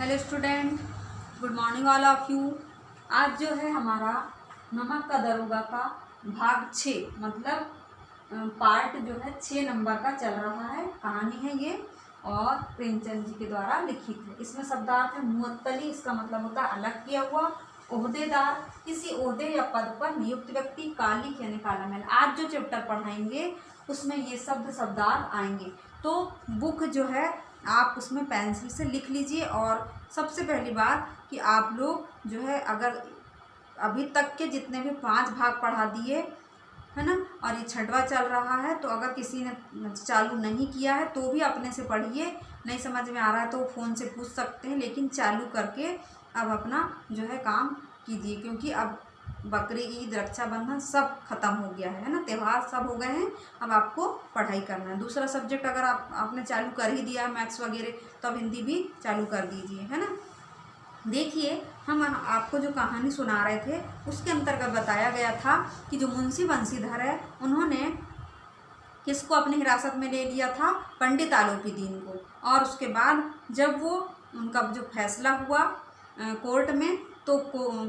Hello student, good morning all of you. आज जो है हमारा नमक का दरोगा का भाग 6 मतलब पार्ट जो है 6 नंबर का चल रहा है। कहानी है ये और प्रेमचंद जी के द्वारा लिखित है। इसमें शब्दार्थ है मुअत्तली, इसका मतलब होता है अलग किया हुआ। ओहदेदार, किसी ओहदे या पद पर नियुक्त व्यक्ति। कालिक यानी काला महल। आज जो चैप्टर पढ़ाएंगे उसमें ये शब्दार्थ आएंगे। तो बुक जो है आप उसमें पेंसिल से लिख लीजिए। और सबसे पहली बात कि आप लोग जो है अगर अभी तक के जितने भी 5 भाग पढ़ा दिए है ना, और ये 6वां चल रहा है, तो अगर किसी ने चालू नहीं किया है तो भी अपने से पढ़िए। नहीं समझ में आ रहा है तो फ़ोन से पूछ सकते हैं, लेकिन चालू करके अब अपना जो है काम कीजिए, क्योंकि अब बकरी ईद, रक्षाबंधन सब खत्म हो गया है ना, त्यौहार सब हो गए हैं। अब आपको पढ़ाई करना है। दूसरा सब्जेक्ट अगर आपने चालू कर ही दिया है, मैथ्स वगैरह, तो अब हिंदी भी चालू कर दीजिए, है ना। देखिए, हम आपको जो कहानी सुना रहे थे उसके अंतर्गत बताया गया था कि जो मुंशी बंशीधर है उन्होंने किसको अपनी हिरासत में ले लिया था? पंडित आलोपीदीन को। और उसके बाद जब वो उनका जो फैसला हुआ कोर्ट में, तो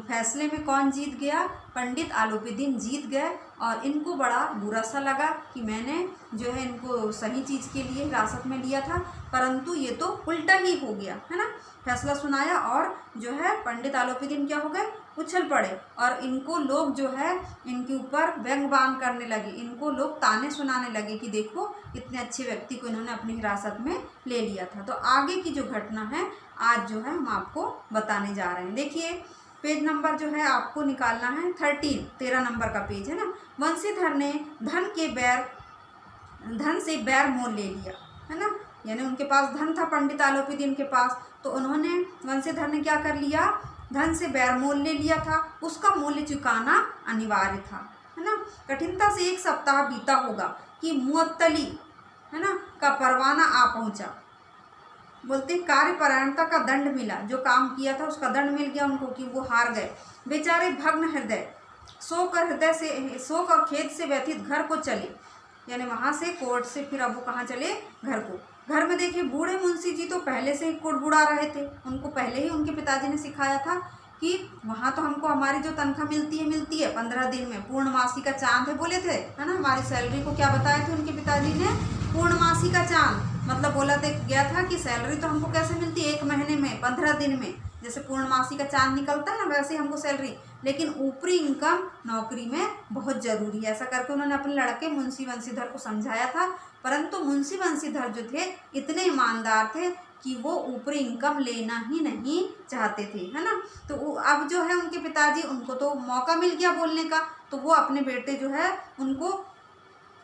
फैसले में कौन जीत गया? पंडित आलोपीदीन जीत गए। और इनको बड़ा बुरा सा लगा कि मैंने जो है इनको सही चीज़ के लिए हिरासत में लिया था, परंतु ये तो उल्टा ही हो गया, है ना। फैसला सुनाया और जो है पंडित आलोपीदीन क्या हो गए? उछल पड़े। और इनको लोग जो है इनके ऊपर व्यंग्यवान करने लगे, इनको लोग ताने सुनाने लगे कि देखो इतने अच्छे व्यक्ति को इन्होंने अपनी हिरासत में ले लिया था। तो आगे की जो घटना है आज जो है हम आपको बताने जा रहे हैं। देखिए, पेज नंबर जो है आपको निकालना है 13 नंबर का पेज है ना। वंशीधर ने धन से बैर मोल ले लिया, है ना, यानी उनके पास धन था पंडित आलोपीदीन के पास, तो उन्होंने वंशीधर ने क्या कर लिया? धन से बैर मोल ले लिया था, उसका मूल्य चुकाना अनिवार्य था, है ना। कठिनता से 1 सप्ताह बीता होगा कि मुअत्तली, है ना, का परवाना आ पहुंचा। बोलते कार्यपरायणता का दंड मिला, जो काम किया था उसका दंड मिल गया उनको कि वो हार गए। बेचारे भग्न हृदय शोक और खेद से व्यथित घर को चले, यानी वहाँ से कोर्ट से फिर अब वो कहाँ चले? घर को। घर में देखिए, बूढ़े मुंशी जी तो पहले से ही कुड़बुड़ा रहे थे। उनको पहले ही उनके पिताजी ने सिखाया था कि वहाँ तो हमको हमारी जो तनख्वाह मिलती है 15 दिन में, पूर्णमासी का चांद है बोले थे, है ना। हमारी सैलरी को क्या बताए थे उनके पिताजी ने? पूर्णमासी का चांद। मतलब बोला गया था कि सैलरी तो हमको कैसे मिलती है? 1 महीने में, 15 दिन में, जैसे पूर्णमासी का चांद निकलता है ना, वैसे हमको सैलरी। लेकिन ऊपरी इनकम नौकरी में बहुत ज़रूरी है। ऐसा करके उन्होंने अपने लड़के मुंशी बंशीधर को समझाया था। परंतु मुंशी बंशीधर जो थे इतने ईमानदार थे कि वो ऊपरी इनकम लेना ही नहीं चाहते थे, है ना। तो अब जो है उनके पिताजी, उनको तो मौका मिल गया बोलने का, तो वो अपने बेटे जो है उनको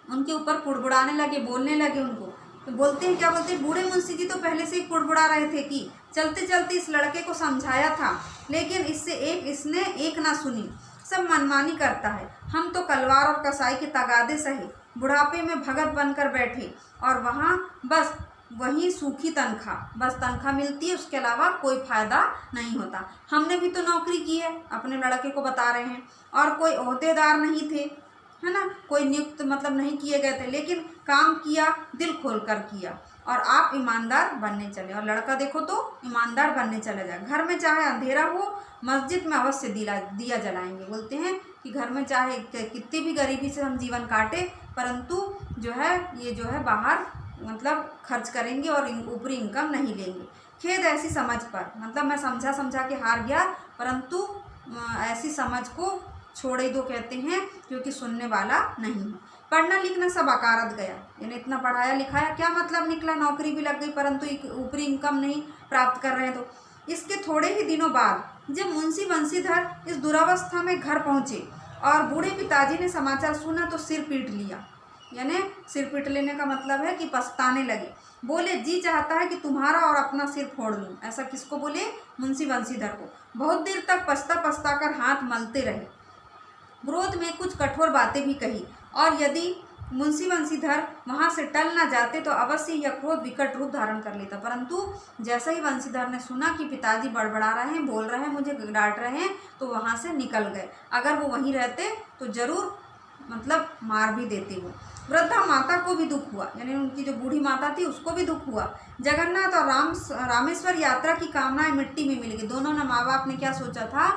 उनके ऊपर कुड़बुड़ाने लगे, बोलने लगे उनको। तो बोलते हैं, क्या बोलते हैं? बूढ़े मुंशी जी तो पहले से ही कुड़बुड़ा रहे थे कि चलते चलते इस लड़के को समझाया था, लेकिन इसने एक ना सुनी, सब मनमानी करता है। हम तो कलवार और कसाई के तगादे सहे, बुढ़ापे में भगत बनकर बैठे, और वहाँ बस वही सूखी तनख्वाह, बस तनख्वाह मिलती है, उसके अलावा कोई फ़ायदा नहीं होता। हमने भी तो नौकरी की है, अपने लड़के को बता रहे हैं, और कोई ओहदेदार नहीं थे, है ना, कोई नियुक्त मतलब नहीं किए गए थे, लेकिन काम किया, दिल खोल कर किया, और आप ईमानदार बनने चले। और लड़का देखो तो ईमानदार बनने चले जाए। घर में चाहे अंधेरा हो, मस्जिद में अवश्य दिया जलाएंगे। बोलते हैं कि घर में चाहे कितनी भी गरीबी से हम जीवन काटे, परंतु जो है ये जो है बाहर मतलब खर्च करेंगे और ऊपरी इनकम नहीं लेंगे। खेद ऐसी समझ पर, मतलब मैं समझा के हार गया, परंतु ऐसी समझ को छोड़ ही दो, कहते हैं, क्योंकि सुनने वाला नहीं है। पढ़ना लिखना सब अकारत गया, यानी इतना पढ़ाया लिखाया क्या मतलब निकला? नौकरी भी लग गई परंतु ऊपरी इनकम नहीं प्राप्त कर रहे हैं। तो इसके थोड़े ही दिनों बाद जब मुंशी बंशीधर इस दुरावस्था में घर पहुँचे और बूढ़े पिताजी ने समाचार सुना तो सिर पीट लिया। यानी सिर पीट लेने का मतलब है कि पछताने लगे। बोले, जी चाहता है कि तुम्हारा और अपना सिर फोड़ लूँ। ऐसा किसको बोले? मुंशी बंशीधर को। बहुत देर तक पछता कर हाथ मलते रहे, विरोध में कुछ कठोर बातें भी कही, और यदि मुंशी बंशीधर वहाँ से टल ना जाते तो अवश्य यह क्रोध विकट रूप धारण कर लेता। परंतु जैसे ही बंशीधर ने सुना कि पिताजी बड़बड़ा रहे हैं, बोल रहे हैं, मुझे डांट रहे हैं, तो वहाँ से निकल गए। अगर वो वहीं रहते तो जरूर मतलब मार भी देते वो। वृद्धा माता को भी दुख हुआ, यानी उनकी जो बूढ़ी माता थी उसको भी दुख हुआ। जगन्नाथ और रामेश्वर यात्रा की कामनाएं मिट्टी में मिल गई। दोनों ने माँ बाप ने क्या सोचा था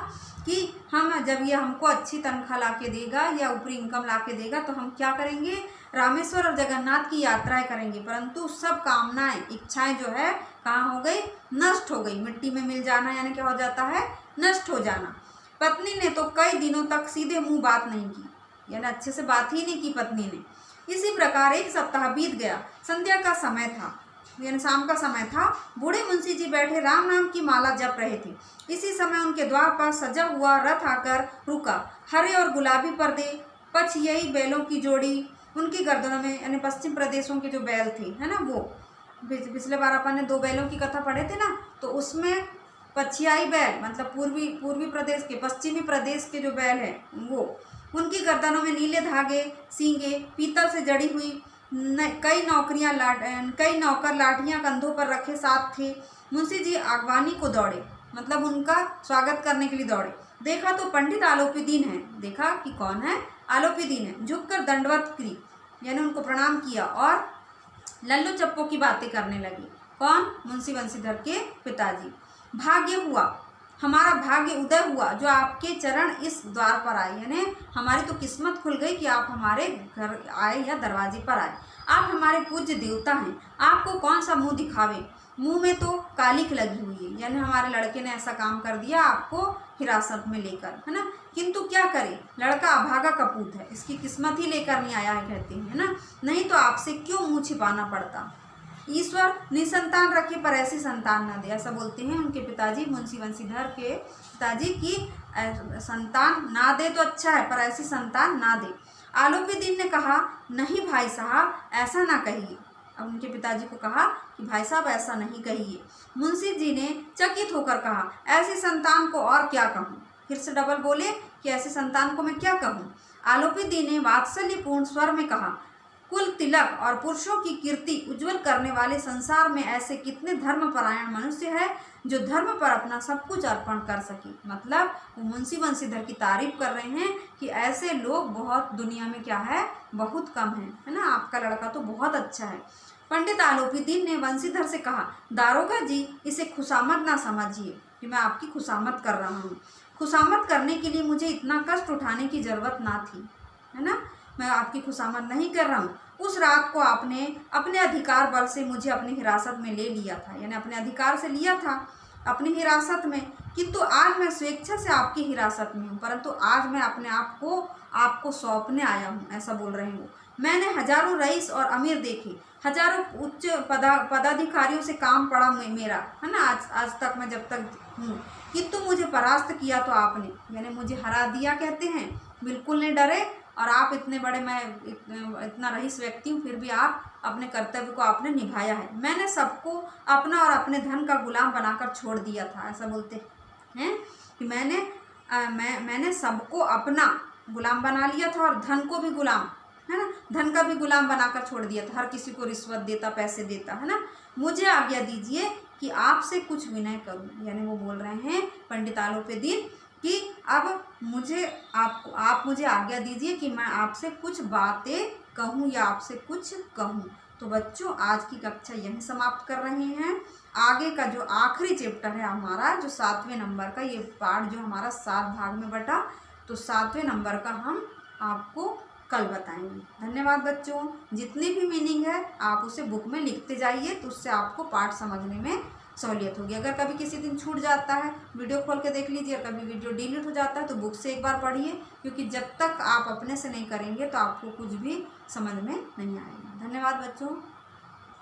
कि हम जब ये हमको अच्छी तनख्वाह ला के देगा या ऊपरी इनकम ला के देगा तो हम क्या करेंगे, रामेश्वर और जगन्नाथ की यात्राएं करेंगे। परंतु सब कामनाएं, इच्छाएं जो है कहाँ हो गई, नष्ट हो गई। मिट्टी में मिल जाना यानी क्या हो जाता है, नष्ट हो जाना। पत्नी ने तो कई दिनों तक सीधे मुंह बात नहीं की, यानी अच्छे से बात ही नहीं की पत्नी ने। इसी प्रकार एक सप्ताह बीत गया। संध्या का समय था, यानी शाम का समय था। बूढ़े मुंशी जी बैठे राम नाम की माला जप रहे थे। इसी समय उनके द्वार पर सजा हुआ रथ आकर रुका। हरे और गुलाबी पर्दे, पछियाई बैलों की जोड़ी उनकी गर्दनों में, यानी पश्चिम प्रदेशों के जो बैल थे, है ना, वो पिछले बार अपन ने 2 बैलों की कथा पढ़े थे ना, तो उसमें पछियाई बैल मतलब पूर्वी प्रदेश के, पश्चिमी प्रदेश के जो बैल हैं वो, उनकी गर्दनों में नीले धागे, सींगे, पीतल से जड़ी हुई कई नौकर लाठियां कंधों पर रखे साथ थे। मुंशी जी आगवानी को दौड़े, मतलब उनका स्वागत करने के लिए दौड़े। देखा तो पंडित आलोपीदीन है। देखा कि कौन है, आलोपीदीन है। झुककर दंडवत की, यानी उनको प्रणाम किया और लल्लू चप्पो की बातें करने लगी। कौन, मुंशी बंशीधर के पिताजी। भाग्य हुआ, हमारा भाग्य उदय हुआ जो आपके चरण इस द्वार पर आए, यानी हमारी तो किस्मत खुल गई कि आप हमारे घर आए या दरवाजे पर आए। आप हमारे पूज्य देवता हैं, आपको कौन सा मुंह दिखावे, मुंह में तो कालिक लगी हुई है, यानी हमारे लड़के ने ऐसा काम कर दिया आपको हिरासत में लेकर, है ना। किंतु क्या करे, लड़का अभागा कपूत है, इसकी किस्मत ही लेकर नहीं आया है, कहते हैं, है ना। नहीं तो आपसे क्यों मुँह छिपाना पड़ता। ईश्वर निसंतान रखे पर ऐसी संतान न दे, ऐसा बोलते हैं उनके पिताजी, मुंशी बंशीधर के पिताजी की संतान ना दे तो अच्छा है, पर ऐसी संतान ना दे। आलोपीदीन ने कहा, नहीं भाई साहब ऐसा ना कहिए। अब उनके पिताजी को कहा कि भाई साहब ऐसा नहीं कहिए। मुंशी जी ने चकित होकर कहा, ऐसी संतान को और क्या कहूँ। फिर से डबल बोले कि ऐसी संतान को मैं क्या कहूँ। आलोपीदीन ने वात्सल्यपूर्ण स्वर में कहा, कुल तिलक और पुरुषों की कीर्ति उज्जवल करने वाले संसार में ऐसे कितने धर्मपरायण मनुष्य है जो धर्म पर अपना सब कुछ अर्पण कर सके। मतलब वो मुंशी बंशीधर की तारीफ कर रहे हैं कि ऐसे लोग बहुत दुनिया में क्या है, बहुत कम है ना। आपका लड़का तो बहुत अच्छा है। पंडित आलोपीदीन ने बंशीधर से कहा, दारोगा जी इसे खुशामद ना समझिए कि मैं आपकी खुशामद कर रहा हूँ। खुशामद करने के लिए मुझे इतना कष्ट उठाने की जरूरत ना थी, है ना। मैं आपकी खुशामद नहीं कर रहा हूँ। उस रात को आपने अपने अधिकार बल से मुझे अपनी हिरासत में ले लिया था, यानी अपने अधिकार से लिया था अपनी हिरासत में, किंतु आज मैं स्वेच्छा से आपकी हिरासत में हूँ, परंतु आज मैं अपने आप को आपको सौंपने आया हूँ, ऐसा बोल रहे हैं वो। मैंने हजारों रईस और अमीर देखे, हजारों उच्च पदाधिकारियों से काम पड़ा मेरा, है ना, आज तक मैं जब तक हूँ, किंतु मुझे परास्त किया तो आपने, यानी मुझे हरा दिया, कहते हैं। बिल्कुल नहीं डरे, और आप इतने बड़े, मैं इतना रईस व्यक्ति हूँ, फिर भी आप अपने कर्तव्य को आपने निभाया है। मैंने सबको अपना और अपने धन का गुलाम बनाकर छोड़ दिया था, ऐसा बोलते हैं कि मैंने सबको अपना गुलाम बना लिया था और धन को भी गुलाम, है ना, धन का भी गुलाम बनाकर छोड़ दिया था। हर किसी को रिश्वत देता, पैसे देता, है ना। मुझे आज्ञा दीजिए कि आपसे कुछ विनय करूं, यानी वो बोल रहे हैं पंडित आलोपीदीन कि अब मुझे आप मुझे आज्ञा दीजिए कि मैं आपसे कुछ बातें कहूं या आपसे कुछ कहूं। तो बच्चों आज की कक्षा यहीं समाप्त कर रहे हैं। आगे का जो आखिरी चैप्टर है हमारा, जो 7वें नंबर का, ये पार्ट जो हमारा 7 भाग में बटा, तो 7वें नंबर का हम आपको कल बताएंगे। धन्यवाद बच्चों। जितनी भी मीनिंग है आप उसे बुक में लिखते जाइए, तो उससे आपको पाठ समझने में सहूलियत होगी। अगर कभी किसी दिन छूट जाता है, वीडियो खोल के देख लीजिए, और कभी वीडियो डिलीट हो जाता है तो बुक से एक बार पढ़िए, क्योंकि जब तक आप अपने से नहीं करेंगे तो आपको कुछ भी समझ में नहीं आएगा। धन्यवाद बच्चों।